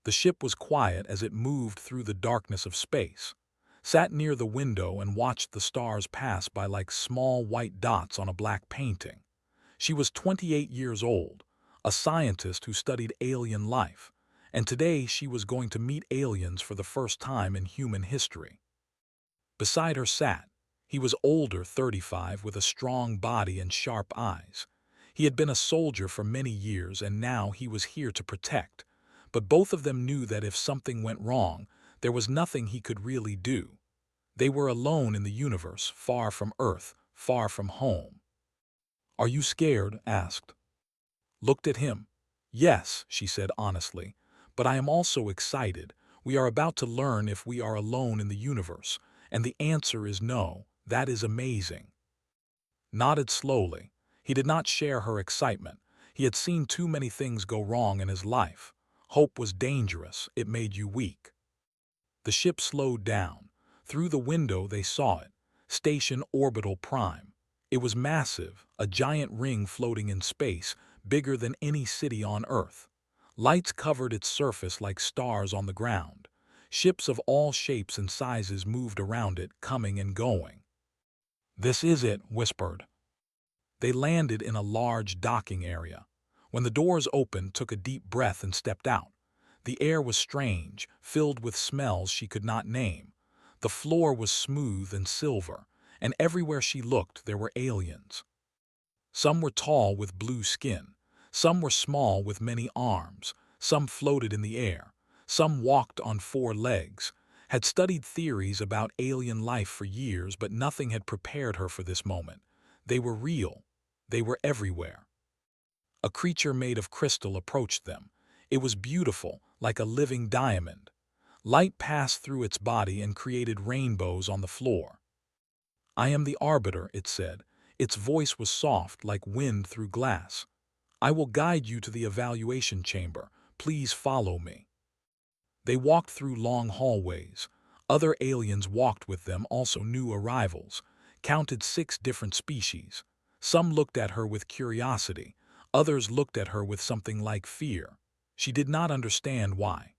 The ship was quiet as it moved through the darkness of space, sat near the window and watched the stars pass by like small white dots on a black painting. She was 28 years old, a scientist who studied alien life, and today she was going to meet aliens for the first time in human history. Beside her sat, he was older, 35, with a strong body and sharp eyes. He had been a soldier for many years and now he was here to protect, but both of them knew that if something went wrong, there was nothing he could really do. They were alone in the universe, far from Earth, far from home. "Are you scared?" asked. Looked at him. "Yes," she said honestly, "but I am also excited. We are about to learn if we are alone in the universe, and the answer is no. That is amazing." Nodded slowly. He did not share her excitement. He had seen too many things go wrong in his life. Hope was dangerous. It made you weak. The ship slowed down. Through the window they saw it. Station Orbital Prime. It was massive, a giant ring floating in space, bigger than any city on Earth. Lights covered its surface like stars on the ground. Ships of all shapes and sizes moved around it, coming and going. "This is it," whispered. They landed in a large docking area. When the doors opened, took a deep breath and stepped out. The air was strange, filled with smells she could not name. The floor was smooth and silver, and everywhere she looked there were aliens. Some were tall with blue skin, some were small with many arms, some floated in the air, some walked on four legs, had studied theories about alien life for years, but nothing had prepared her for this moment. They were real. They were everywhere. A creature made of crystal approached them. It was beautiful, like a living diamond. Light passed through its body and created rainbows on the floor. "I am the Arbiter," it said. Its voice was soft, like wind through glass. "I will guide you to the evaluation chamber. Please follow me." They walked through long hallways. Other aliens walked with them, also new arrivals. Counted 6 different species. Some looked at her with curiosity. Others looked at her with something like fear. She did not understand why.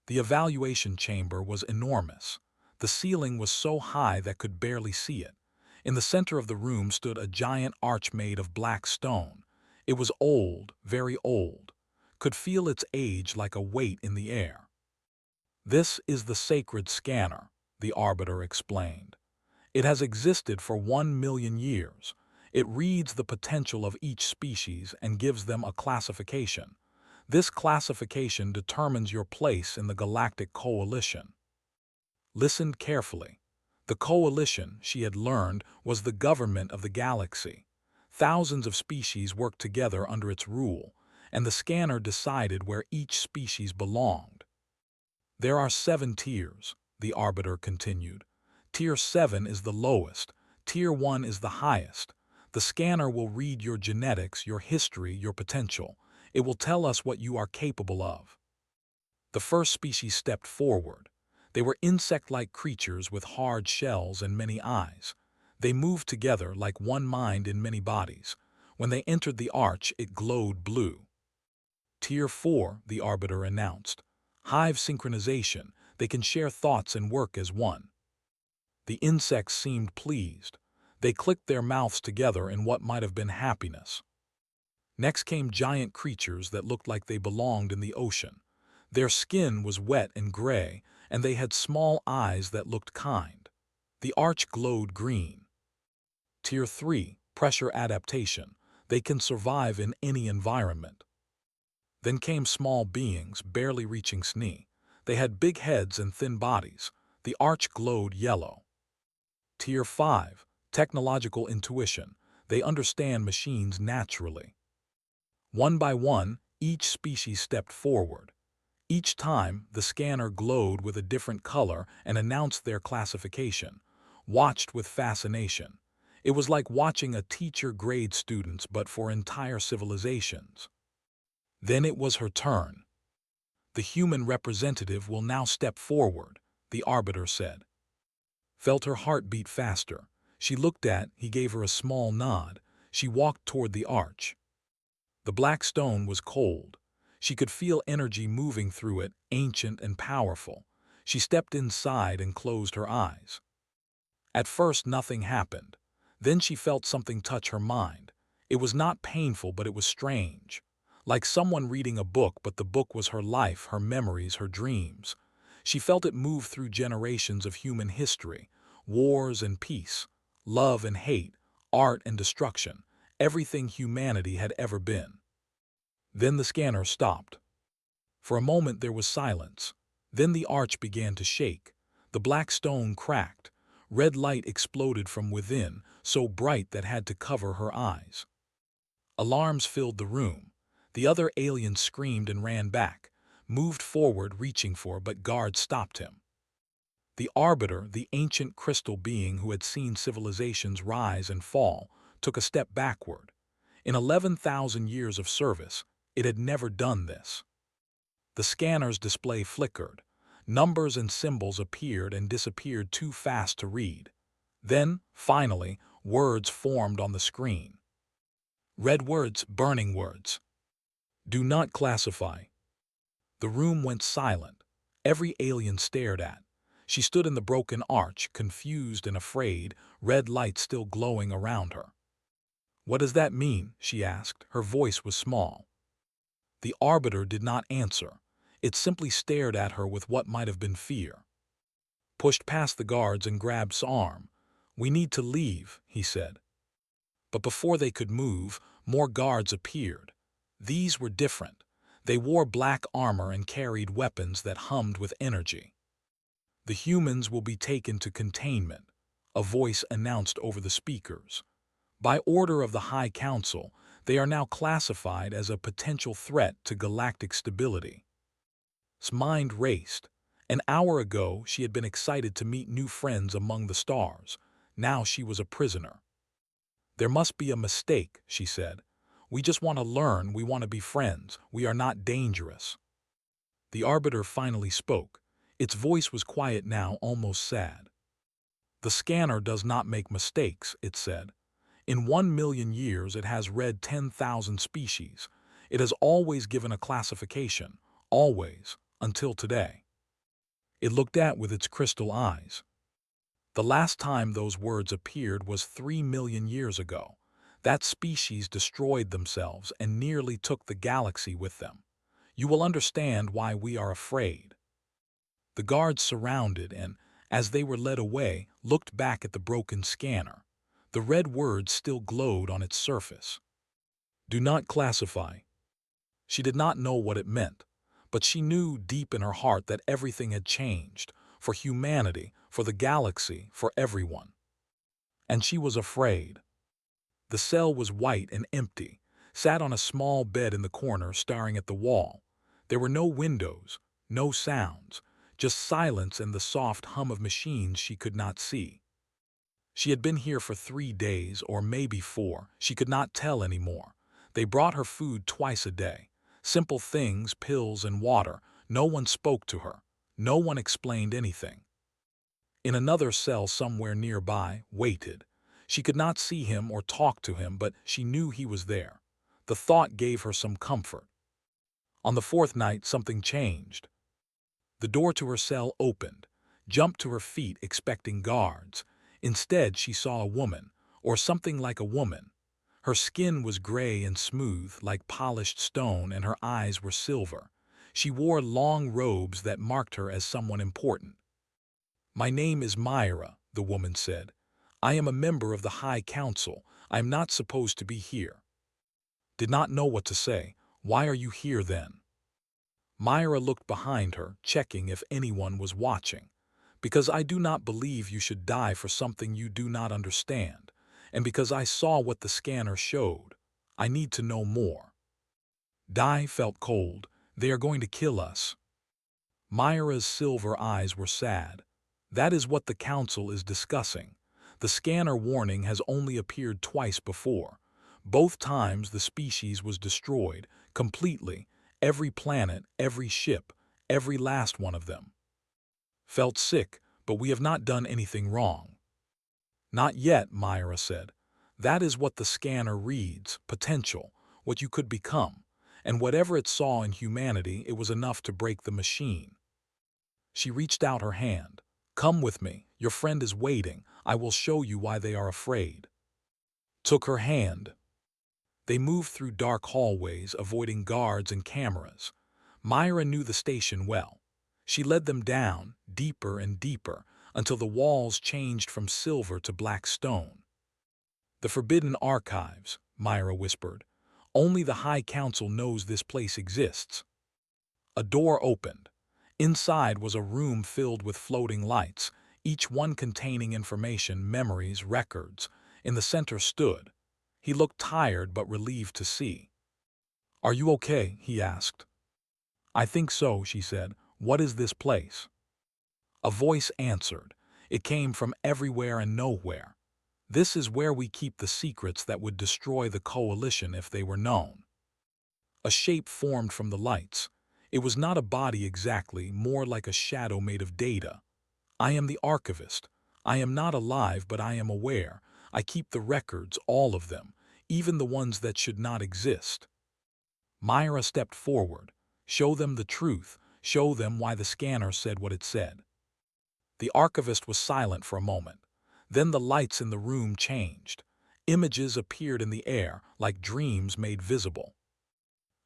The evaluation chamber was enormous. The ceiling was so high that could barely see it. In the center of the room stood a giant arch made of black stone. It was old, very old. Could feel its age like a weight in the air. "This is the sacred scanner," the Arbiter explained. "It has existed for 1 million years. It reads the potential of each species and gives them a classification. This classification determines your place in the Galactic Coalition." Listened carefully. The Coalition, she had learned, was the government of the galaxy. Thousands of species worked together under its rule, and the scanner decided where each species belonged. "There are 7 tiers," the Arbiter continued. "Tier 7 is the lowest. Tier 1 is the highest. The scanner will read your genetics, your history, your potential. It will tell us what you are capable of." The first species stepped forward. They were insect-like creatures with hard shells and many eyes. They moved together like one mind in many bodies. When they entered the arch, it glowed blue. "Tier 4, the Arbiter announced. "Hive synchronization. They can share thoughts and work as one." The insects seemed pleased. They clicked their mouths together in what might have been happiness. Next came giant creatures that looked like they belonged in the ocean. Their skin was wet and gray, and they had small eyes that looked kind. The arch glowed green. Tier 3, pressure adaptation. They can survive in any environment. Then came small beings, barely reaching knee. They had big heads and thin bodies. The arch glowed yellow. Tier 5, technological intuition. They understand machines naturally. One by one, each species stepped forward. Each time, the scanner glowed with a different color and announced their classification. Watched with fascination. It was like watching a teacher grade students, but for entire civilizations. Then it was her turn. "The human representative will now step forward," the Arbiter said. Felt her heart beat faster. She looked at, he gave her a small nod. She walked toward the arch. The black stone was cold. She could feel energy moving through it, ancient and powerful. She stepped inside and closed her eyes. At first, nothing happened. Then she felt something touch her mind. It was not painful, but it was strange. Like someone reading a book, but the book was her life, her memories, her dreams. She felt it move through generations of human history, wars and peace, love and hate, art and destruction, everything humanity had ever been. Then the scanner stopped. For a moment there was silence. Then the arch began to shake. The black stone cracked. Red light exploded from within, so bright that had to cover her eyes. Alarms filled the room. The other alien screamed and ran back, moved forward reaching for, but guards stopped him. The Arbiter, the ancient crystal being who had seen civilizations rise and fall, took a step backward. In 11,000 years of service, it had never done this. The scanner's display flickered. Numbers and symbols appeared and disappeared too fast to read. Then, finally, words formed on the screen. Red words, burning words. Do not classify. The room went silent. Every alien stared at. She stood in the broken arch, confused and afraid, red light still glowing around her. What does that mean? She asked. Her voice was small. The Arbiter did not answer. It simply stared at her with what might have been fear. Pushed past the guards and grabbed his arm. We need to leave, he said. But before they could move, more guards appeared. These were different. They wore black armor and carried weapons that hummed with energy. The humans will be taken to containment, a voice announced over the speakers. By order of the High Council, they are now classified as a potential threat to galactic stability. His mind raced. An hour ago, she had been excited to meet new friends among the stars. Now she was a prisoner. There must be a mistake, she said. We just want to learn, we want to be friends, we are not dangerous. The Arbiter finally spoke. Its voice was quiet now, almost sad. The scanner does not make mistakes, it said. In 1,000,000 years it has read 10,000 species. It has always given a classification, always, until today. It looked at with its crystal eyes. The last time those words appeared was 3,000,000 years ago. That species destroyed themselves and nearly took the galaxy with them. You will understand why we are afraid. The guards surrounded and, as they were led away, looked back at the broken scanner. The red words still glowed on its surface. Do not classify. She did not know what it meant, but she knew deep in her heart that everything had changed, for humanity, for the galaxy, for everyone. And she was afraid. The cell was white and empty, sat on a small bed in the corner staring at the wall. There were no windows, no sounds, just silence and the soft hum of machines she could not see. She had been here for 3 days, or maybe 4, she could not tell anymore. They brought her food twice a day. Simple things, pills and water. No one spoke to her. No one explained anything. In another cell somewhere nearby, waited. She could not see him or talk to him, but she knew he was there. The thought gave her some comfort. On the 4th night, something changed. The door to her cell opened. Jumped to her feet, expecting guards. Instead, she saw a woman, or something like a woman. Her skin was gray and smooth, like polished stone, and her eyes were silver. She wore long robes that marked her as someone important. My name is Myra, the woman said. I am a member of the High Council. I am not supposed to be here. Did not know what to say. Why are you here then? Myra looked behind her, checking if anyone was watching. Because I do not believe you should die for something you do not understand, and because I saw what the scanner showed. I need to know more. Die felt cold. They are going to kill us. Myra's silver eyes were sad. That is what the council is discussing. The scanner warning has only appeared twice before. Both times the species was destroyed, completely, every planet, every ship, every last one of them. Felt sick, but we have not done anything wrong. Not yet, Myra said. That is what the scanner reads, potential, what you could become. and whatever it saw in humanity, it was enough to break the machine. She reached out her hand. "Come with me. Your friend is waiting. I will show you why they are afraid." Took her hand. They moved through dark hallways, avoiding guards and cameras. Myra knew the station well. She led them down, deeper and deeper, until the walls changed from silver to black stone. "The Forbidden Archives," Myra whispered. "Only the High Council knows this place exists." A door opened. Inside was a room filled with floating lights, each one containing information, memories, records. In the center stood. He looked tired but relieved to see. "Are you okay?" he asked. "I think so," she said. "What is this place?" A voice answered. It came from everywhere and nowhere. "This is where we keep the secrets that would destroy the Coalition if they were known." A shape formed from the lights. It was not a body exactly, more like a shadow made of data. "I am the archivist. I am not alive, but I am aware. I keep the records, all of them, even the ones that should not exist." Myra stepped forward. "Show them the truth. Show them why the scanner said what it said." The archivist was silent for a moment. Then the lights in the room changed. Images appeared in the air, like dreams made visible.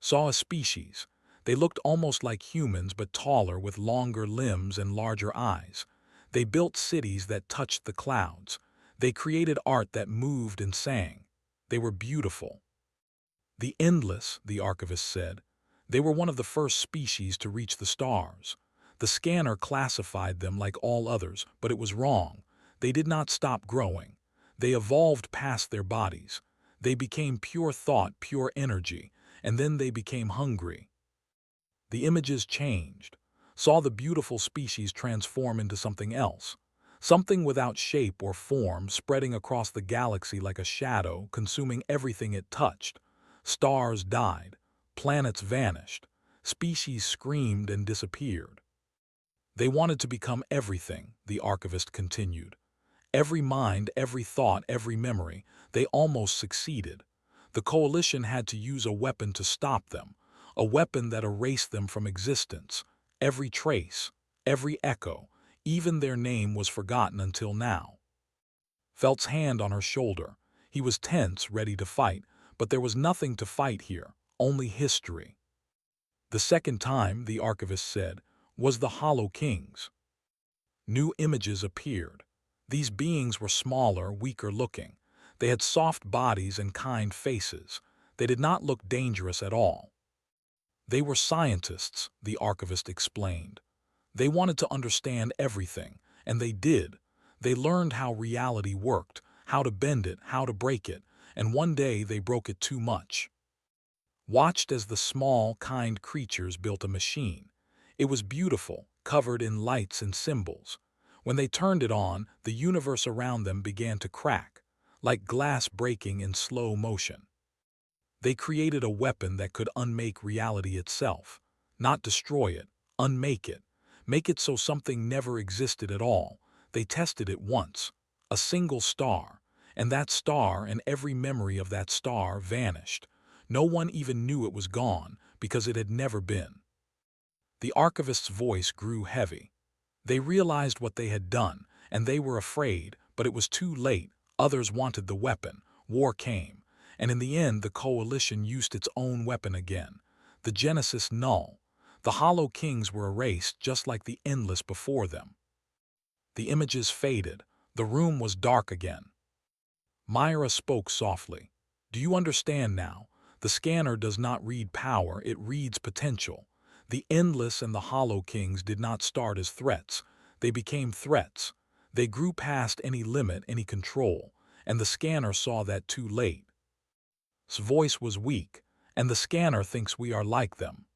"Saw a species. They looked almost like humans, but taller, with longer limbs and larger eyes. They built cities that touched the clouds. They created art that moved and sang. They were beautiful." "The Endless," the archivist said. "They were one of the first species to reach the stars. The scanner classified them like all others, but it was wrong. They did not stop growing. They evolved past their bodies. They became pure thought, pure energy, and then they became hungry." The images changed. Saw the beautiful species transform into something else. Something without shape or form, spreading across the galaxy like a shadow, consuming everything it touched. Stars died. Planets vanished. Species screamed and disappeared. "They wanted to become everything," the archivist continued. "Every mind, every thought, every memory. They almost succeeded. The Coalition had to use a weapon to stop them, a weapon that erased them from existence. Every trace, every echo, even their name was forgotten until now." Felt's hand on her shoulder. He was tense, ready to fight, but there was nothing to fight here, only history. "The second time," the archivist said, "was the Hollow Kings." New images appeared. These beings were smaller, weaker looking. They had soft bodies and kind faces. They did not look dangerous at all. "They were scientists," the archivist explained. "They wanted to understand everything, and they did. They learned how reality worked, how to bend it, how to break it, and one day they broke it too much." Watched as the small, kind creatures built a machine. It was beautiful, covered in lights and symbols. When they turned it on, the universe around them began to crack, like glass breaking in slow motion. They created a weapon that could unmake reality itself. Not destroy it, unmake it. Make it so something never existed at all. They tested it once. A single star. And that star and every memory of that star vanished. No one even knew it was gone, because it had never been. The archivist's voice grew heavy. They realized what they had done, and they were afraid, but it was too late. Others wanted the weapon. War came. And in the end, the Coalition used its own weapon again. The Genesis null. The Hollow Kings were erased just like the Endless before them. The images faded. The room was dark again. Myra spoke softly. "Do you understand now? The scanner does not read power, it reads potential. The Endless and the Hollow Kings did not start as threats. They became threats. They grew past any limit, any control, and the scanner saw that too late. His voice was weak, and the scanner thinks we are like them."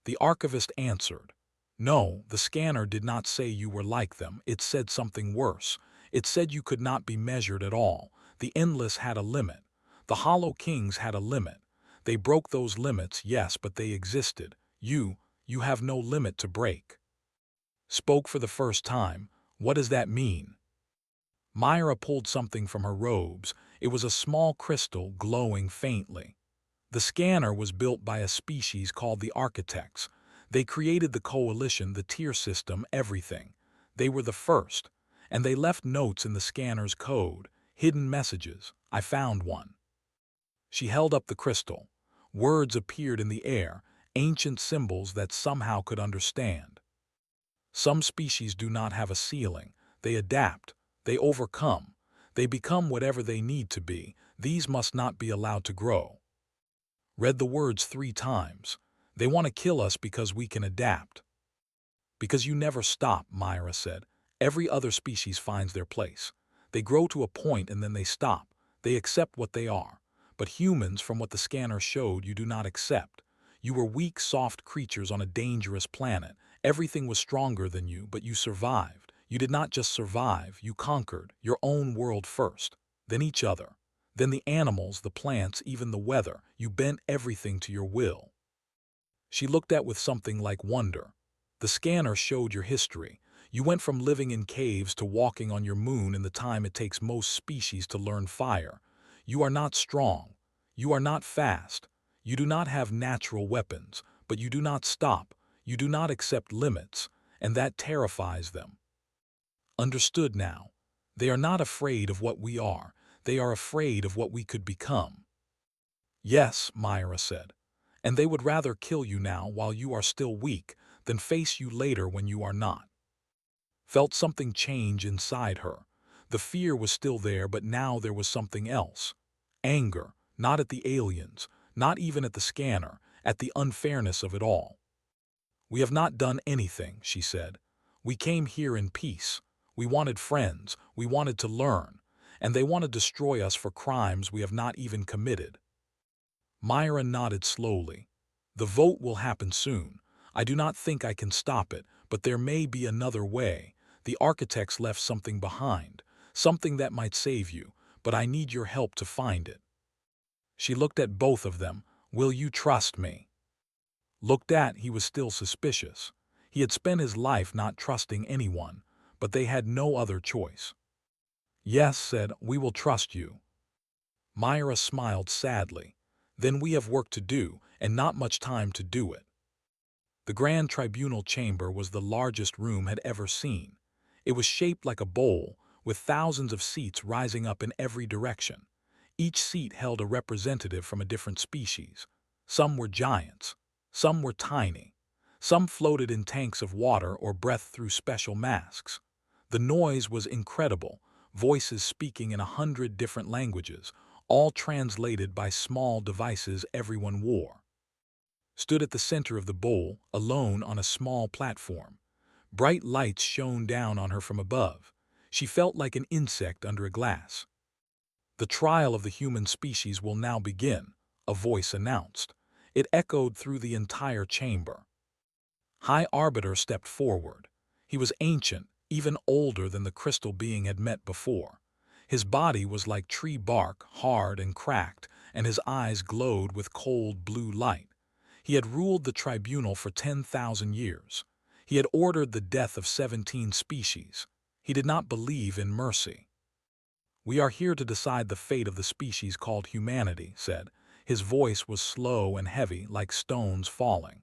The archivist answered. "No, the scanner did not say you were like them. It said something worse. It said you could not be measured at all. The Endless had a limit. The Hollow Kings had a limit. They broke those limits, yes, but they existed. You have no limit to break." Spoke for the first time. "What does that mean?" Myra pulled something from her robes. It was a small crystal glowing faintly. The scanner was built by a species called the Architects. They created the coalition, the tier system, everything. They were the first, and they left notes in the scanner's code, hidden messages. I found one. She held up the crystal. Words appeared in the air, ancient symbols that somehow could understand. Some species do not have a ceiling. They adapt. They overcome. They become whatever they need to be. These must not be allowed to grow. Read the words 3 times. They want to kill us because we can adapt. Because you never stop, Myra said. Every other species finds their place. They grow to a point and then they stop. They accept what they are. But humans, from what the scanner showed, you do not accept. You were weak, soft creatures on a dangerous planet. Everything was stronger than you, but you survived. You did not just survive, you conquered your own world first, then each other, then the animals, the plants, even the weather. You bent everything to your will. She looked at with something like wonder. The scanner showed your history. You went from living in caves to walking on your moon in the time it takes most species to learn fire. You are not strong. You are not fast. You do not have natural weapons, but you do not stop. You do not accept limits, and that terrifies them. Understood now. They are not afraid of what we are. They are afraid of what we could become. Yes, Myra said. And they would rather kill you now while you are still weak than face you later when you are not. Felt something change inside her. The fear was still there, but now there was something else. Anger, not at the aliens, not even at the scanner, at the unfairness of it all. We have not done anything, she said. We came here in peace. We wanted friends. We wanted to learn. And they want to destroy us for crimes we have not even committed. Myra nodded slowly. The vote will happen soon. I do not think I can stop it, but there may be another way. The architects left something behind, something that might save you, but I need your help to find it. She looked at both of them. Will you trust me? Looked at, he was still suspicious. He had spent his life not trusting anyone, but they had no other choice. Yes, said, we will trust you. Myra smiled sadly. Then we have work to do, and not much time to do it. The Grand Tribunal chamber was the largest room had ever seen. It was shaped like a bowl, with thousands of seats rising up in every direction. Each seat held a representative from a different species. Some were giants. Some were tiny. Some floated in tanks of water or breathed through special masks. The noise was incredible, voices speaking in 100 different languages, all translated by small devices everyone wore. Stood at the center of the bowl, alone on a small platform. Bright lights shone down on her from above. She felt like an insect under a glass. The trial of the human species will now begin, a voice announced. It echoed through the entire chamber. High Arbiter stepped forward. He was ancient, even older than the crystal being had met before. His body was like tree bark, hard and cracked, and his eyes glowed with cold blue light. He had ruled the tribunal for 10,000 years. He had ordered the death of 17 species. He did not believe in mercy. We are here to decide the fate of the species called humanity, said. His voice was slow and heavy, like stones falling.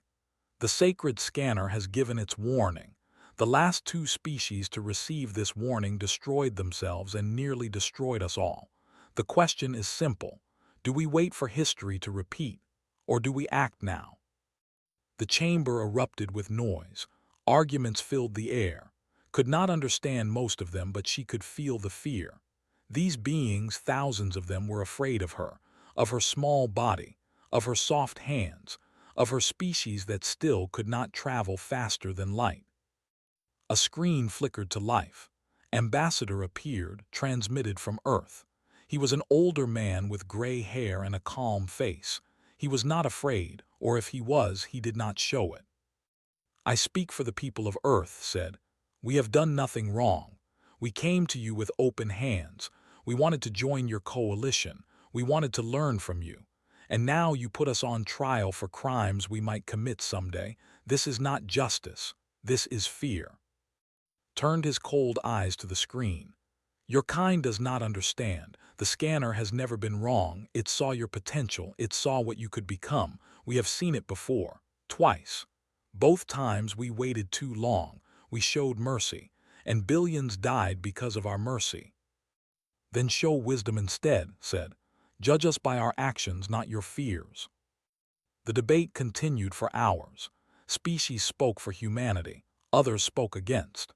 The sacred scanner has given its warning. The last 2 species to receive this warning destroyed themselves and nearly destroyed us all. The question is simple. Do we wait for history to repeat, or do we act now? The chamber erupted with noise. Arguments filled the air. Could not understand most of them, but she could feel the fear. These beings, thousands of them, were afraid of her small body, of her soft hands, of her species that still could not travel faster than light. A screen flickered to life. Ambassador appeared, transmitted from Earth. He was an older man with gray hair and a calm face. He was not afraid, or if he was, he did not show it. I speak for the people of Earth, said. We have done nothing wrong. We came to you with open hands. We wanted to join your coalition. We wanted to learn from you. And now you put us on trial for crimes we might commit someday. This is not justice. This is fear. Turned his cold eyes to the screen. Your kind does not understand. The scanner has never been wrong. It saw your potential. It saw what you could become. We have seen it before. Twice. Both times we waited too long. We showed mercy. And billions died because of our mercy. Then show wisdom instead, said. Judge us by our actions, not your fears. The debate continued for hours. Species spoke for humanity. Others spoke against.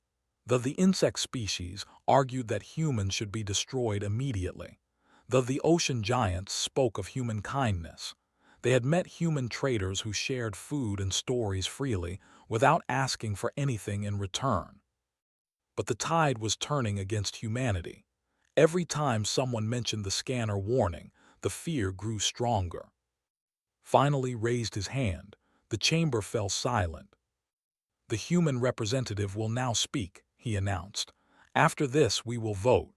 The insect species argued that humans should be destroyed immediately. The ocean giants spoke of human kindness. They had met human traders who shared food and stories freely without asking for anything in return. But the tide was turning against humanity. Every time someone mentioned the scanner warning, the fear grew stronger. Finally raised his hand. The chamber fell silent. The human representative will now speak, he announced. After this, we will vote.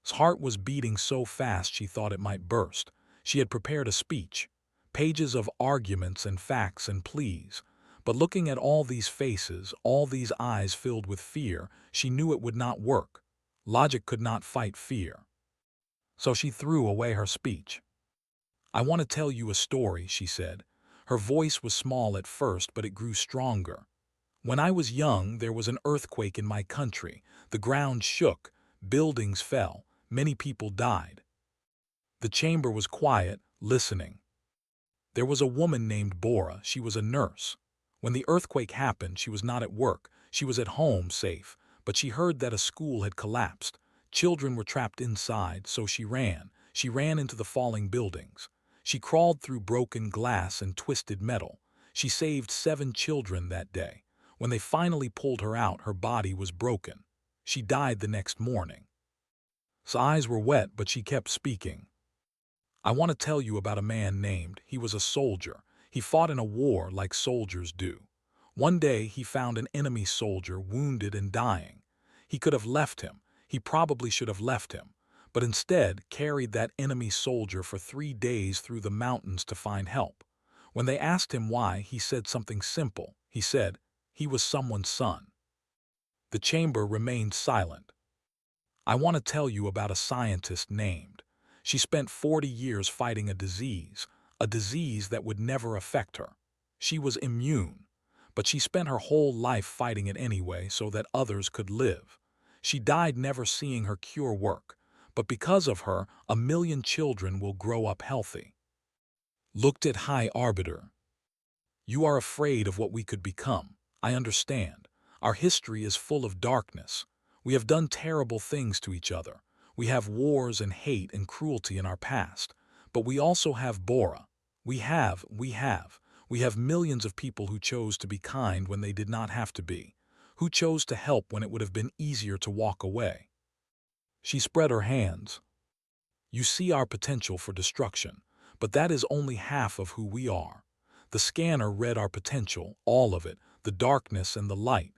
His heart was beating so fast she thought it might burst. She had prepared a speech, pages of arguments and facts and pleas. But looking at all these faces, all these eyes filled with fear, she knew it would not work. Logic could not fight fear. So she threw away her speech. I want to tell you a story, she said. Her voice was small at first, but it grew stronger. When I was young, there was an earthquake in my country. The ground shook, buildings fell, many people died. The chamber was quiet, listening. There was a woman named Bora. She was a nurse. When the earthquake happened, she was not at work. She was at home, safe. But she heard that a school had collapsed. Children were trapped inside, so she ran. She ran into the falling buildings. She crawled through broken glass and twisted metal. She saved 7 children that day. When they finally pulled her out, her body was broken. She died the next morning. Her eyes were wet, but she kept speaking. I want to tell you about a man named, he was a soldier. He fought in a war like soldiers do. One day he found an enemy soldier wounded and dying. He could have left him. He probably should have left him, but instead carried that enemy soldier for 3 days through the mountains to find help. When they asked him why, he said something simple. He said, he was someone's son. The chamber remained silent. I want to tell you about a scientist named. She spent 40 years fighting a disease that would never affect her. She was immune, but she spent her whole life fighting it anyway so that others could live. She died never seeing her cure work, but because of her, 1 million children will grow up healthy. Looked at High Arbiter. You are afraid of what we could become. I understand. Our history is full of darkness. We have done terrible things to each other. We have wars and hate and cruelty in our past. But we also have Bora. We have millions of people who chose to be kind when they did not have to be, who chose to help when it would have been easier to walk away. She spread her hands. You see our potential for destruction, but that is only half of who we are. The scanner read our potential, all of it, the darkness and the light.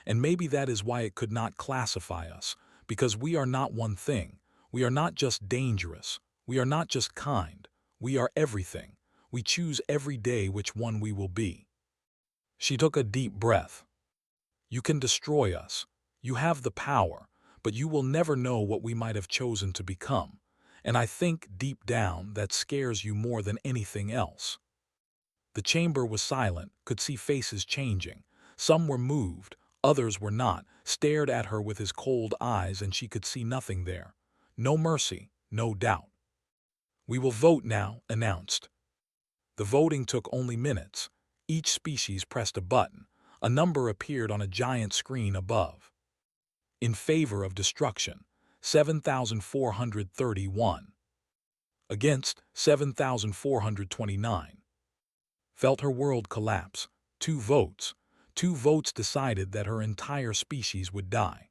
And maybe that is why it could not classify us, because we are not one thing. We are not just dangerous. We are not just kind. We are everything. We choose every day which one we will be. She took a deep breath. You can destroy us. You have the power, but you will never know what we might have chosen to become. And I think, deep down, that scares you more than anything else. The chamber was silent, could see faces changing. Some were moved, others were not, stared at her with his cold eyes, and she could see nothing there. No mercy, no doubt. We will vote now, announced. The voting took only minutes. Each species pressed a button. A number appeared on a giant screen above. In favor of destruction, 7,431. Against, 7,429. Felt her world collapse. 2 votes. 2 votes decided that her entire species would die.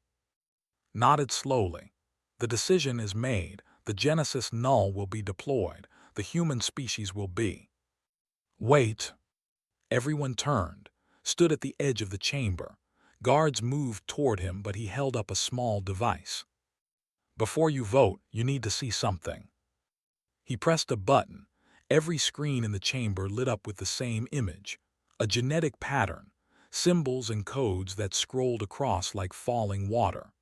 Nodded slowly. The decision is made. The Genesis null will be deployed. The human species will be. Wait. Everyone turned, stood at the edge of the chamber. Guards moved toward him, but he held up a small device. Before you vote, you need to see something. He pressed a button. Every screen in the chamber lit up with the same image. A genetic pattern, symbols and codes that scrolled across like falling water.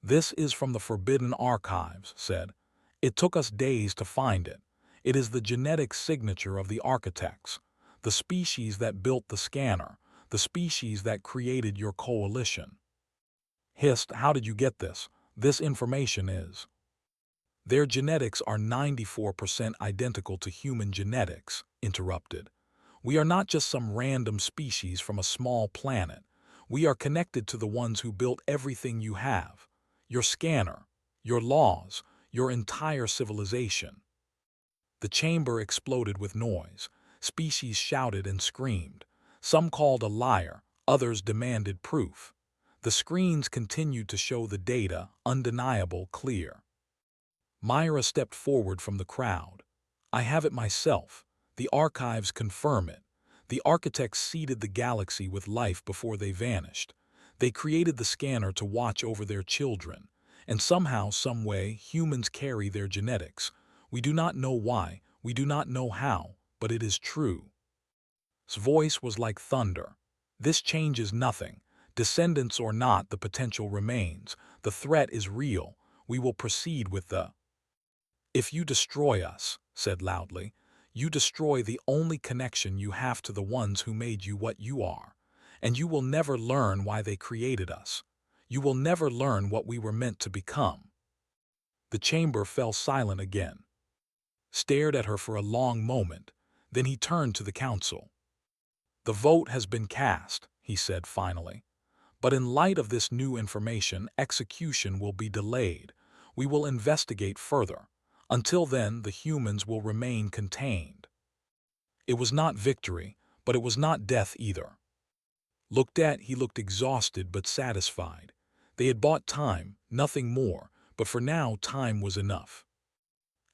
"This is from the Forbidden Archives," said. "It took us days to find it. It is the genetic signature of the architects, the species that built the scanner, the species that created your coalition." "Hist, how did you get this? This information is—" "Their genetics are 94% identical to human genetics," interrupted. "We are not just some random species from a small planet. We are connected to the ones who built everything you have. Your scanner, your laws, your entire civilization." The chamber exploded with noise. Species shouted and screamed. Some called a liar, others demanded proof. The screens continued to show the data, undeniable, clear. Myra stepped forward from the crowd. "I have it myself. The archives confirm it. The architects seeded the galaxy with life before they vanished. They created the scanner to watch over their children. And somehow, some way, humans carry their genetics. We do not know why, we do not know how, but it is true." His voice was like thunder. "This changes nothing. Descendants or not, the potential remains. The threat is real. We will proceed with the—" "If you destroy us," said loudly, "you destroy the only connection you have to the ones who made you what you are. And you will never learn why they created us. You will never learn what we were meant to become." The chamber fell silent again. Stared at her for a long moment. Then he turned to the council. "The vote has been cast," he said finally. "But in light of this new information, execution will be delayed. We will investigate further. Until then, the humans will remain contained." It was not victory, but it was not death either. Looked at, he looked exhausted but satisfied. They had bought time, nothing more, but for now time was enough.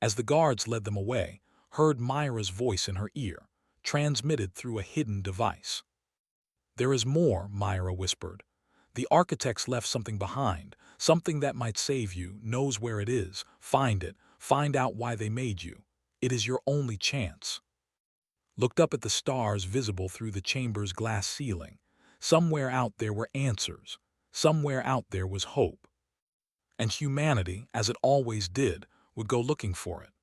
As the guards led them away, heard Myra's voice in her ear, transmitted through a hidden device. "There is more," Myra whispered. "The architects left something behind, something that might save you, knows where it is. Find it, find out why they made you. It is your only chance." Looked up at the stars visible through the chamber's glass ceiling. Somewhere out there were answers. Somewhere out there was hope. And humanity, as it always did, would go looking for it.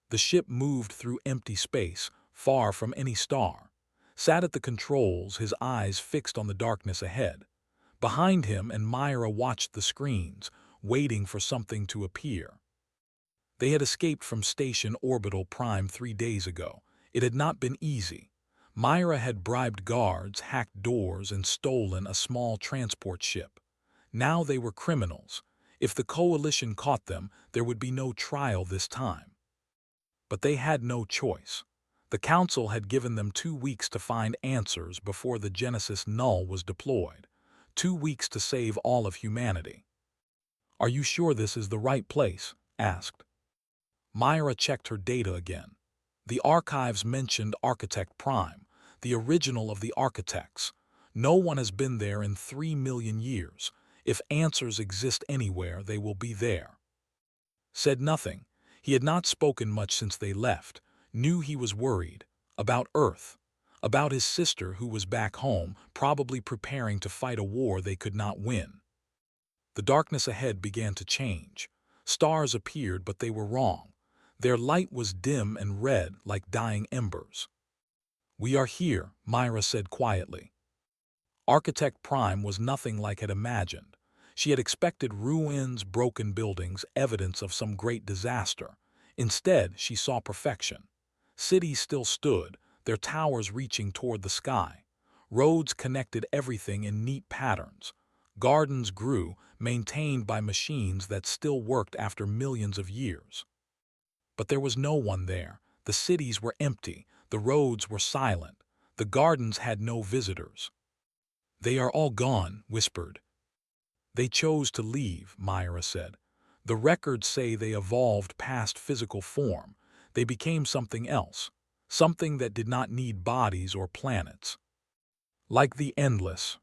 The ship moved through empty space, far from any star. Sat at the controls, his eyes fixed on the darkness ahead. Behind him and Myra watched the screens, waiting for something to appear. They had escaped from Station Orbital Prime 3 days ago. It had not been easy. Myra had bribed guards, hacked doors, and stolen a small transport ship. Now they were criminals. If the Coalition caught them, there would be no trial this time. But they had no choice. The Council had given them 2 weeks to find answers before the Genesis Null was deployed. 2 weeks to save all of humanity. "Are you sure this is the right place?" asked. Myra checked her data again. The archives mentioned Architect Prime, the original of the architects. No one has been there in 3 million years. If answers exist anywhere, they will be there. Said nothing. He had not spoken much since they left. Knew he was worried. About Earth. About his sister who was back home, probably preparing to fight a war they could not win. The darkness ahead began to change. Stars appeared, but they were wrong. Their light was dim and red like dying embers. "We are here," Myra said quietly. Architect Prime was nothing like had imagined. She had expected ruins, broken buildings, evidence of some great disaster. Instead, she saw perfection. Cities still stood, their towers reaching toward the sky. Roads connected everything in neat patterns. Gardens grew, maintained by machines that still worked after millions of years. But there was no one there. The cities were empty, the roads were silent, the gardens had no visitors. "They are all gone," whispered. "They chose to leave," Myra said. "The records say they evolved past physical form. They became something else, something that did not need bodies or planets. Like the Endless."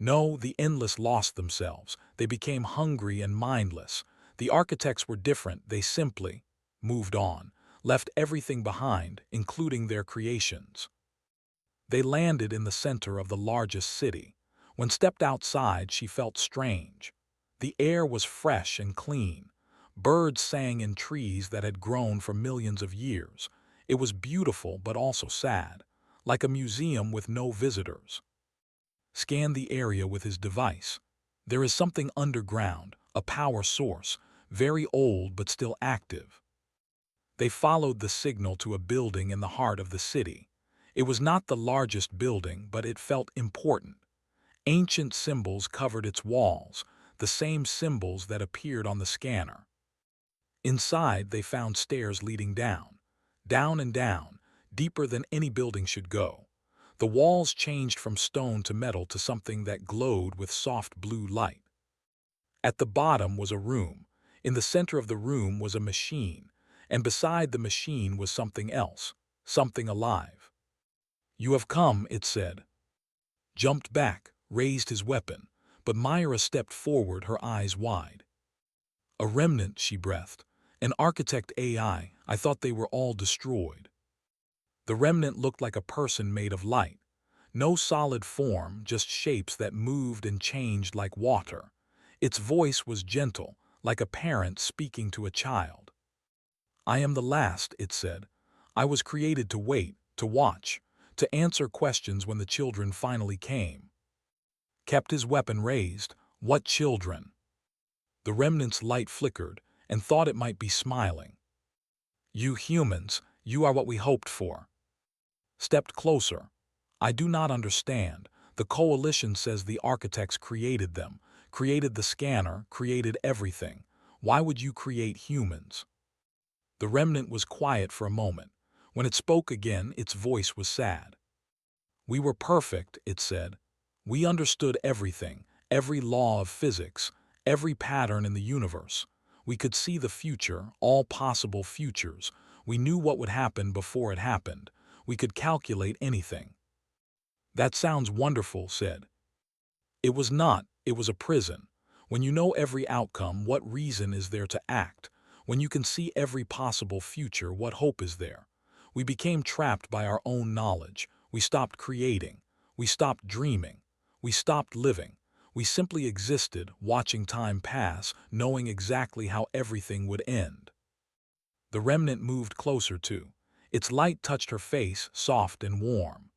"No, the Endless lost themselves. They became hungry and mindless. The architects were different. They simply moved on, left everything behind, including their creations." They landed in the center of the largest city. When stepped outside, she felt strange. The air was fresh and clean. Birds sang in trees that had grown for millions of years. It was beautiful but also sad, like a museum with no visitors. Scan the area with his device. There is something underground, a power source, very old but still active. They followed the signal to a building in the heart of the city. It was not the largest building, but it felt important. Ancient symbols covered its walls, the same symbols that appeared on the scanner. Inside, they found stairs leading down, down and down, deeper than any building should go. The walls changed from stone to metal to something that glowed with soft blue light. At the bottom was a room. In the center of the room was a machine, and beside the machine was something else, something alive. "You have come," it said. Jumped back, raised his weapon, but Myra stepped forward, her eyes wide. "A remnant," she breathed. "An architect AI. I thought they were all destroyed." The remnant looked like a person made of light. No solid form, just shapes that moved and changed like water. Its voice was gentle, like a parent speaking to a child. "I am the last," it said. "I was created to wait, to watch, to answer questions when the children finally came." Kept his weapon raised. "What children?" The remnant's light flickered, and thought it might be smiling. "You humans, you are what we hoped for." Stepped closer. "I do not understand. The coalition says the architects created them, created the scanner, created everything. Why would you create humans?" The remnant was quiet for a moment. When it spoke again, its voice was sad. "We were perfect," it said. "We understood everything, every law of physics, every pattern in the universe. We could see the future, all possible futures. We knew what would happen before it happened. We could calculate anything." "That sounds wonderful," said. "It was not. It was a prison. When you know every outcome, what reason is there to act? When you can see every possible future, what hope is there? We became trapped by our own knowledge. We stopped creating. We stopped dreaming. We stopped living. We simply existed, watching time pass, knowing exactly how everything would end." The remnant moved closer too. Its light touched her face, soft and warm.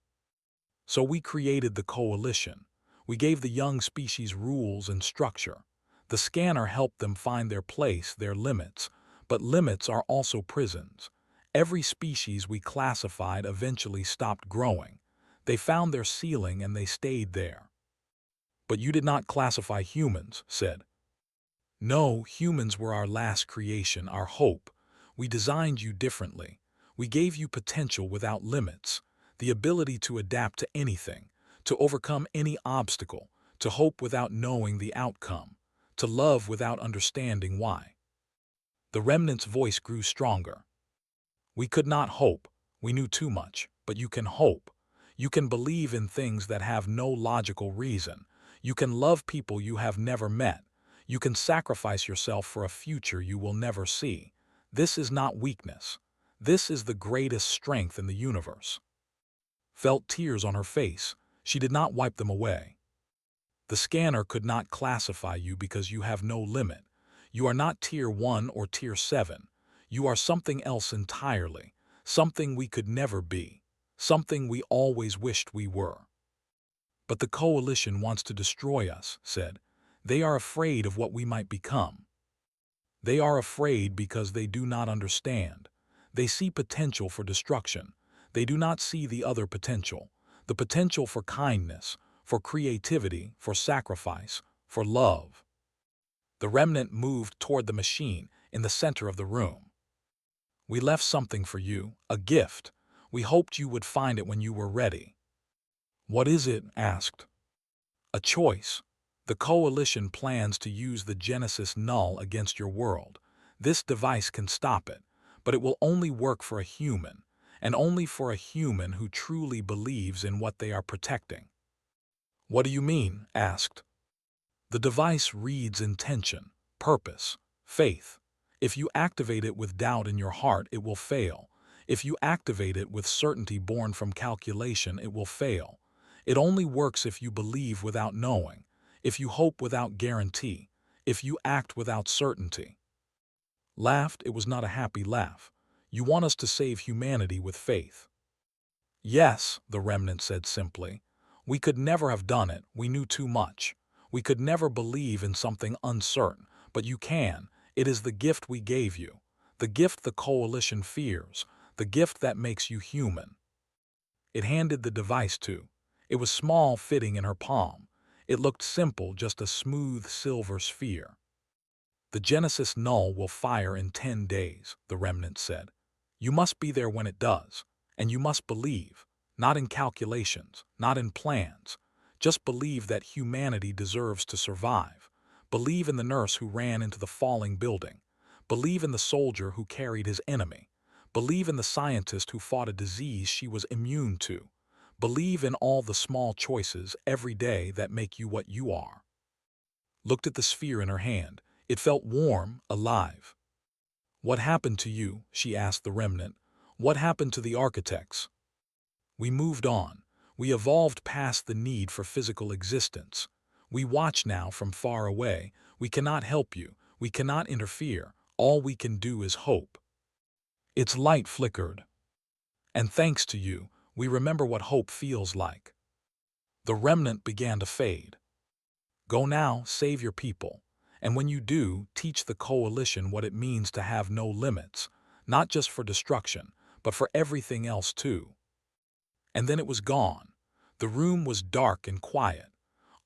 "So we created the coalition. We gave the young species rules and structure. The scanner helped them find their place, their limits. But limits are also prisons. Every species we classified eventually stopped growing. They found their ceiling and they stayed there." "But you did not classify humans," said. "No, humans were our last creation, our hope. We designed you differently. We gave you potential without limits, the ability to adapt to anything, to overcome any obstacle, to hope without knowing the outcome, to love without understanding why." The remnant's voice grew stronger. "We could not hope. We knew too much. But you can hope. You can believe in things that have no logical reason. You can love people you have never met. You can sacrifice yourself for a future you will never see. This is not weakness. This is the greatest strength in the universe." Felt tears on her face. She did not wipe them away. "The scanner could not classify you because you have no limit. You are not Tier 1 or Tier 7. You are something else entirely, something we could never be, something we always wished we were." "But the coalition wants to destroy us," said. "They are afraid of what we might become." "They are afraid because they do not understand. They see potential for destruction. They do not see the other potential, the potential for kindness, for creativity, for sacrifice, for love." The remnant moved toward the machine in the center of the room. "We left something for you, a gift. We hoped you would find it when you were ready." "What is it?" asked. "A choice. The coalition plans to use the Genesis null against your world. This device can stop it, but it will only work for a human, and only for a human who truly believes in what they are protecting." "What do you mean?" asked. "The device reads intention, purpose, faith. If you activate it with doubt in your heart, it will fail. If you activate it with certainty born from calculation, it will fail. It only works if you believe without knowing, if you hope without guarantee, if you act without certainty. Laughed, it was not a happy laugh. You want us to save humanity with faith. Yes, the remnant said simply. We could never have done it, we knew too much. We could never believe in something uncertain, but you can. It is the gift we gave you. The gift the coalition fears. The gift that makes you human. It handed the device to. It was small, fitting in her palm. It looked simple, just a smooth silver sphere. The Genesis null will fire in 10 days, the remnant said. You must be there when it does, and you must believe, not in calculations, not in plans. Just believe that humanity deserves to survive. Believe in the nurse who ran into the falling building. Believe in the soldier who carried his enemy. Believe in the scientist who fought a disease she was immune to. Believe in all the small choices every day that make you what you are. Looked at the sphere in her hand. It felt warm, alive. What happened to you? She asked the remnant. What happened to the architects? We moved on. We evolved past the need for physical existence. We watch now from far away. We cannot help you. We cannot interfere. All we can do is hope. Its light flickered. And thanks to you, we remember what hope feels like. The remnant began to fade. Go now, save your people. And when you do, teach the coalition what it means to have no limits, not just for destruction, but for everything else too. And then it was gone. The room was dark and quiet.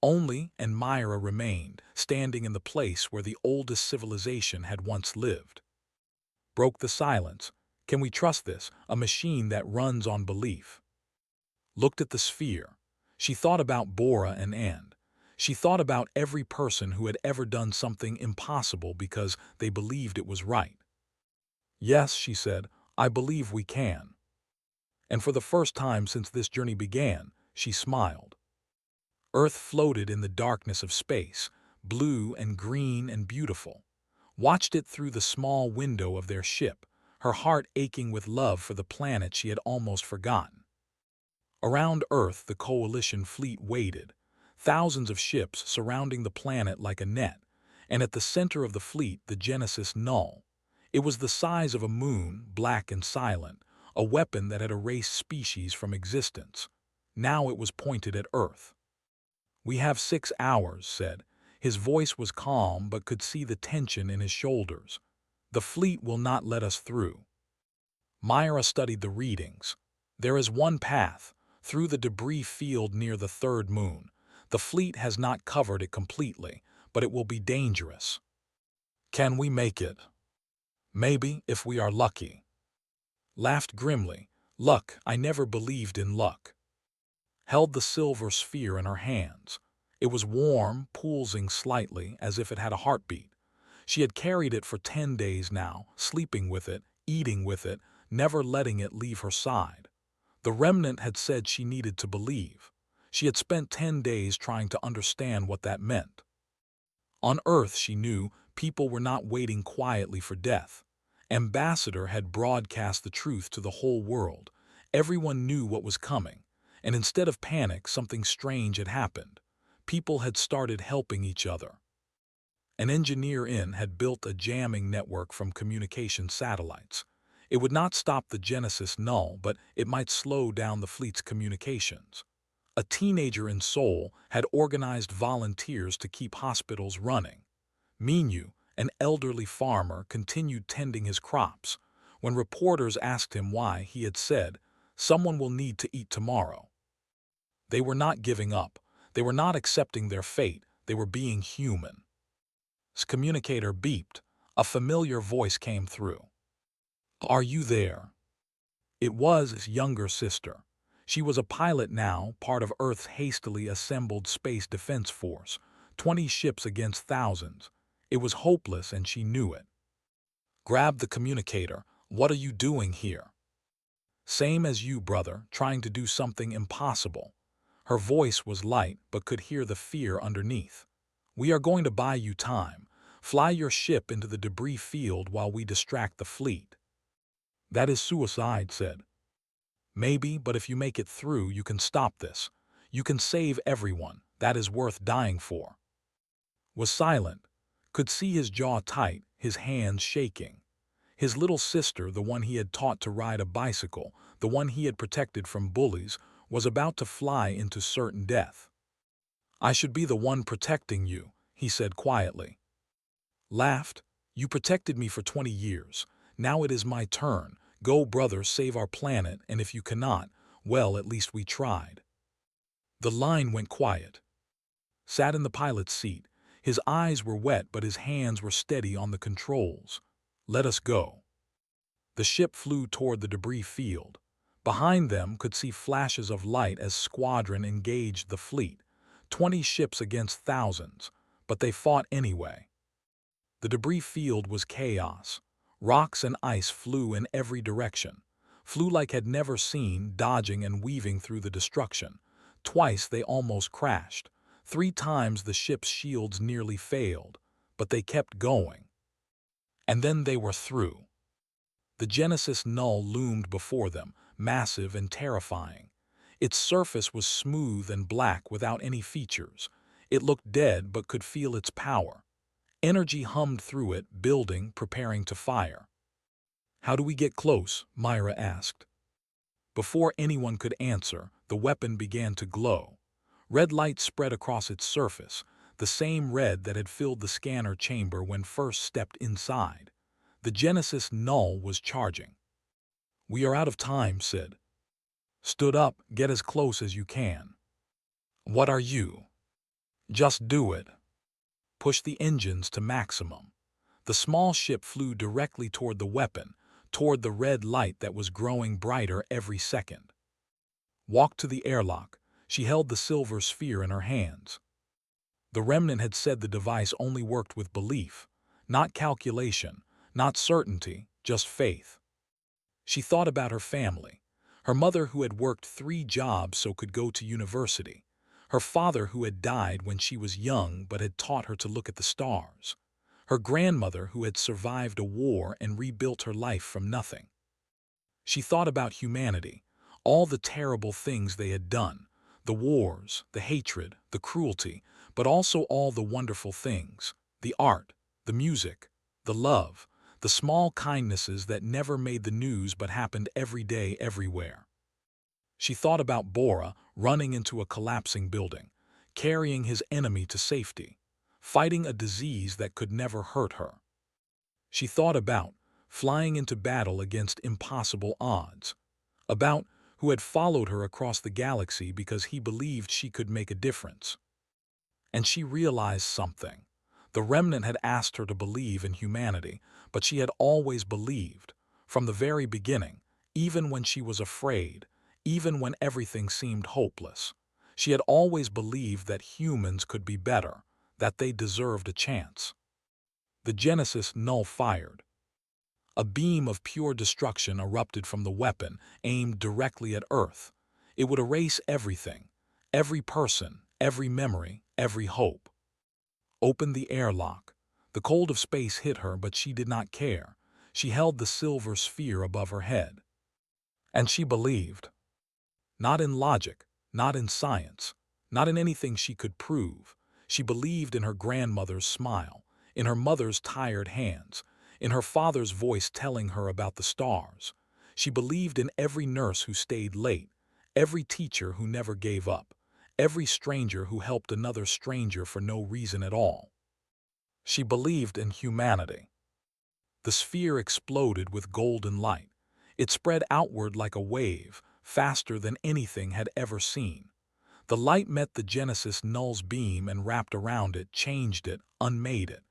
Only and Myra remained, standing in the place where the oldest civilization had once lived. Broke the silence. Can we trust this, a machine that runs on belief? Looked at the sphere. She thought about Bora and And. She thought about every person who had ever done something impossible because they believed it was right. Yes, she said, I believe we can. And for the first time since this journey began, she smiled. Earth floated in the darkness of space, blue and green and beautiful. Watched it through the small window of their ship, her heart aching with love for the planet she had almost forgotten. Around Earth, the coalition fleet waited, thousands of ships surrounding the planet like a net, and at the center of the fleet, the Genesis null. It was the size of a moon, black and silent, a weapon that had erased species from existence. Now it was pointed at Earth. We have 6 hours, said. His voice was calm but could see the tension in his shoulders. The fleet will not let us through. Myra studied the readings. There is one path, through the debris field near the third moon. The fleet has not covered it completely, but it will be dangerous. Can we make it? Maybe, if we are lucky. Laughed grimly. Luck, I never believed in luck. Held the silver sphere in her hands. It was warm, pulsing slightly, as if it had a heartbeat. She had carried it for 10 days now, sleeping with it, eating with it, never letting it leave her side. The remnant had said she needed to believe. She had spent 10 days trying to understand what that meant. On Earth, she knew, people were not waiting quietly for death. Ambassador had broadcast the truth to the whole world. Everyone knew what was coming. And instead of panic, something strange had happened. People had started helping each other. An engineer had built a jamming network from communication satellites. It would not stop the Genesis null, but it might slow down the fleet's communications. A teenager in Seoul had organized volunteers to keep hospitals running. Minyu, an elderly farmer, continued tending his crops. When reporters asked him why, he had said, "Someone will need to eat tomorrow." They were not giving up. They were not accepting their fate. They were being human. His communicator beeped. A familiar voice came through. "Are you there?" It was his younger sister. She was a pilot now, part of Earth's hastily assembled Space Defense Force, 20 ships against thousands. It was hopeless and she knew it. Grabbed the communicator. "What are you doing here?" "Same as you, brother, trying to do something impossible." Her voice was light but could hear the fear underneath. "We are going to buy you time. Fly your ship into the debris field while we distract the fleet." "That is suicide," said. "Maybe, but if you make it through, you can stop this. You can save everyone. That is worth dying for." Was silent. could see his jaw tight, his hands shaking. His little sister, the one he had taught to ride a bicycle, the one he had protected from bullies, was about to fly into certain death. "I should be the one protecting you," he said quietly. Laughed. "You protected me for 20 years. Now it is my turn. Go, brother, save our planet, and if you cannot, well, at least we tried." The line went quiet. Sat in the pilot's seat. His eyes were wet, but his hands were steady on the controls. "Let us go." The ship flew toward the debris field. Behind them could see flashes of light as Squadron engaged the fleet. 20 ships against thousands, but they fought anyway. The debris field was chaos. Rocks and ice flew in every direction. Flew like had never seen, dodging and weaving through the destruction. Twice they almost crashed. 3 times the ship's shields nearly failed, but they kept going. And then they were through. The Genesis Null loomed before them, massive and terrifying. Its surface was smooth and black without any features. It looked dead but could feel its power. Energy hummed through it, building, preparing to fire. "How do we get close?" Myra asked. Before anyone could answer, the weapon began to glow. Red light spread across its surface, the same red that had filled the scanner chamber when first stepped inside. The Genesis Null was charging. "We are out of time," Sid. "Stood up, get as close as you can." "What are you?" "Just do it." Push the engines to maximum. The small ship flew directly toward the weapon, toward the red light that was growing brighter every second. Walked to the airlock. She held the silver sphere in her hands. The remnant had said the device only worked with belief, not calculation, not certainty, just faith. She thought about her family. Her mother who had worked 3 jobs so could go to university. Her father who had died when she was young but had taught her to look at the stars. Her grandmother who had survived a war and rebuilt her life from nothing. She thought about humanity, all the terrible things they had done, the wars, the hatred, the cruelty, but also all the wonderful things, the art, the music, the love, the small kindnesses that never made the news but happened every day everywhere. She thought about Bora running into a collapsing building, carrying his enemy to safety, fighting a disease that could never hurt her. She thought about flying into battle against impossible odds, about who had followed her across the galaxy because he believed she could make a difference. And she realized something. The remnant had asked her to believe in humanity, but she had always believed, from the very beginning, even when she was afraid, even when everything seemed hopeless. She had always believed that humans could be better, that they deserved a chance. The Genesis Null fired. A beam of pure destruction erupted from the weapon, aimed directly at Earth. It would erase everything, every person, every memory, every hope. Opened the airlock. The cold of space hit her, but she did not care. She held the silver sphere above her head. And she believed. Not in logic, not in science, not in anything she could prove. She believed in her grandmother's smile, in her mother's tired hands, in her father's voice telling her about the stars. She believed in every nurse who stayed late, every teacher who never gave up, every stranger who helped another stranger for no reason at all. She believed in humanity. The sphere exploded with golden light. It spread outward like a wave, faster than anything had ever seen. The light met the Genesis Null's beam and wrapped around it, changed it, unmade it.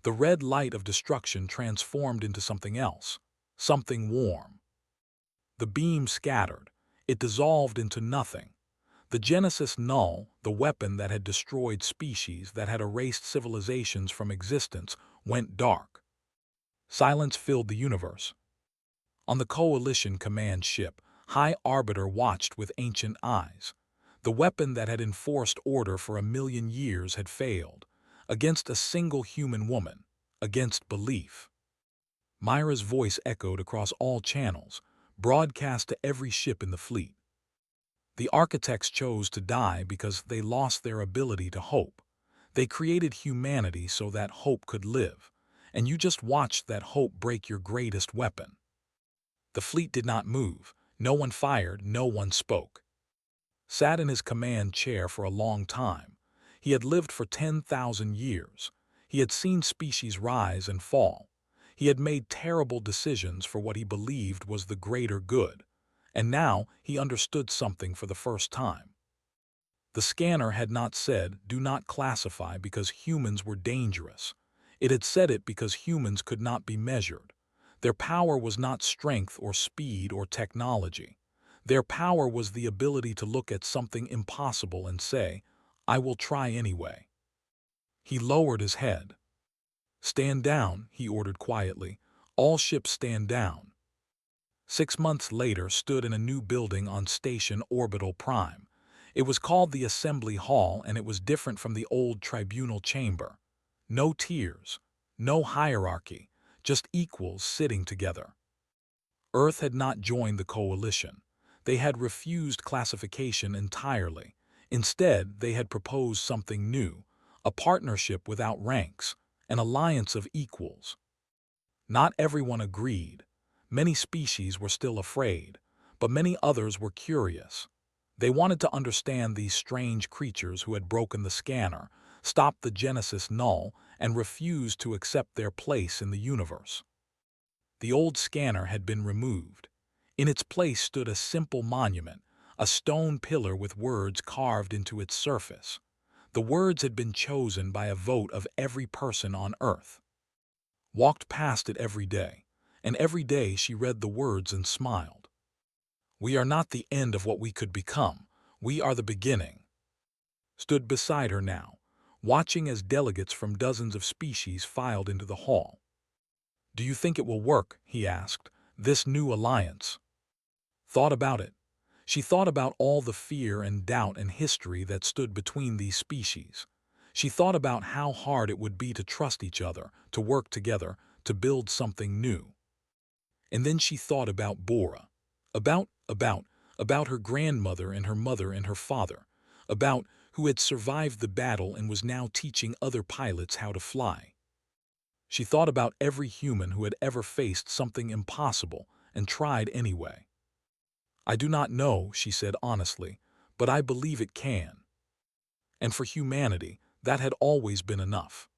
The red light of destruction transformed into something else, something warm. The beam scattered. It dissolved into nothing. The Genesis Null, the weapon that had destroyed species, that had erased civilizations from existence, went dark. Silence filled the universe. On the Coalition command ship, High Arbiter watched with ancient eyes. The weapon that had enforced order for 1,000,000 years had failed, against a single human woman, against belief. Myra's voice echoed across all channels, broadcast to every ship in the fleet. The architects chose to die because they lost their ability to hope. They created humanity so that hope could live, and you just watched that hope break your greatest weapon. The fleet did not move. No one fired, no one spoke. Sat in his command chair for a long time. He had lived for 10,000 years. He had seen species rise and fall. He had made terrible decisions for what he believed was the greater good. And now he understood something for the first time. The scanner had not said, "Do not classify," because humans were dangerous. It had said it because humans could not be measured. Their power was not strength or speed or technology. Their power was the ability to look at something impossible and say, "I will try anyway." He lowered his head. "Stand down," he ordered quietly. "All ships stand down." 6 months later stood in a new building on Station Orbital Prime. It was called the Assembly Hall, and it was different from the old tribunal chamber. No tiers, no hierarchy, just equals sitting together. Earth had not joined the coalition. They had refused classification entirely. Instead, they had proposed something new, a partnership without ranks, an alliance of equals. Not everyone agreed. Many species were still afraid, but many others were curious. They wanted to understand these strange creatures who had broken the scanner, stopped the Genesis null, and refused to accept their place in the universe. The old scanner had been removed. In its place stood a simple monument, a stone pillar with words carved into its surface. The words had been chosen by a vote of every person on Earth. Walked past it every day, and every day she read the words and smiled. "We are not the end of what we could become. We are the beginning." Stood beside her now, watching as delegates from dozens of species filed into the hall. "Do you think it will work?" he asked. "This new alliance?" Thought about it. She thought about all the fear and doubt and history that stood between these species. She thought about how hard it would be to trust each other, to work together, to build something new. And then she thought about Bora. About her grandmother and her mother and her father. About who had survived the battle and was now teaching other pilots how to fly. She thought about every human who had ever faced something impossible and tried anyway. "I do not know," she said honestly, "but I believe it can." And for humanity, that had always been enough.